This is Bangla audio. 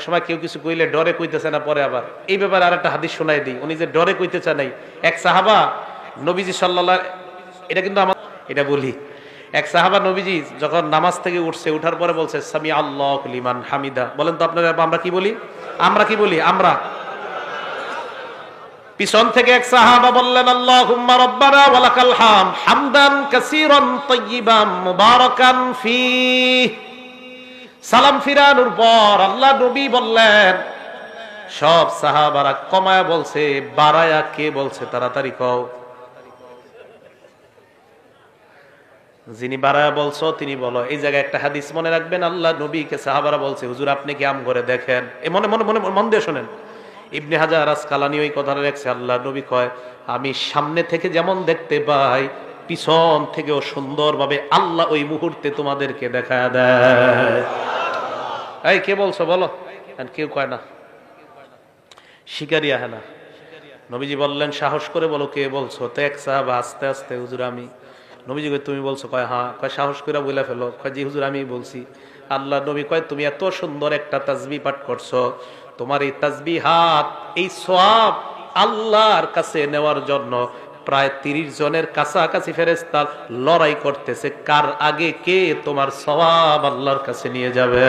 সময় কেউ কিছু কইলে ডরে কইতেছে না, পরে আবার এই ব্যাপারে আরেকটা হাদিস শোনাই দিই। উনি যে ডরে কইতেছে নাই, এক সাহাবা নবীজি সাল্লাল্লাহু, এটা কিন্তু আমার এটা বলি, এক সাহাবা নবীজি যখন নামাজ থেকে উঠছে, উঠার পরে বলছে সামি আল্লাহু লিমান হামিদা। বলেন তো আপনারা আমরা কি বলি? আমরা পিছন থেকে এক সাহাবা বললেন আল্লাহুম্মা রাব্বানা ওয়া লাকাল হামদ হামদান কাসীরান তাইয়িবান মুবারাকান ফীহ। সালাম ফিরানোর পর আল্লাহ নবী বললেন, সব সাহাবারা কমায়া বলছে, বাড়ায়া কে বলছে? তাড়াতাড়ি কও। যিনি বাড়ায়া বলছো তিনি বলো। এই জায়গায় একটা হাদিস মনে রাখবেন, আল্লাহ নবীকে সাহাবারা বলছে হুজুর আপনি কি আম করে দেখেন। এ মনে মনে মনে মন দিয়ে শোনেন, ইবনে হাজার আসকালানী ওই কথাটা রাখছে। আল্লাহ নবী কয় আমি সামনে থেকে যেমন দেখতে পাই, পিছন থেকেও সুন্দরভাবে আল্লাহ ওই মুহূর্তে তোমাদেরকে দেখায় দেয়। এই কে বলছো বলো? কেউ কয় না, শিকারিয়া। হ্যাঁ না, নবীজি বললেন সাহস করে বলো কে বলছো। তো এক সাহাবা আস্তে আস্তে হুজুর আমি। নবীজি কয় তুমি বলছো? কয় হ্যাঁ। কয় সাহস করে বলে ফেলো। কয় জি হুজুর আমি বলছি। আল্লাহ নবী কয় তুমি এত সুন্দর একটা তাসবিহ পাঠ করছো, তোমার এই তাসবিহাত, এই সওয়াব আল্লাহর কাছে নেওয়ার জন্য প্রায় 30 জনের কাছাকাছি ফেরেশতা লড়াই করতেছে, কার আগে কে তোমার সওয়াব আল্লাহর কাছে নিয়ে যাবে।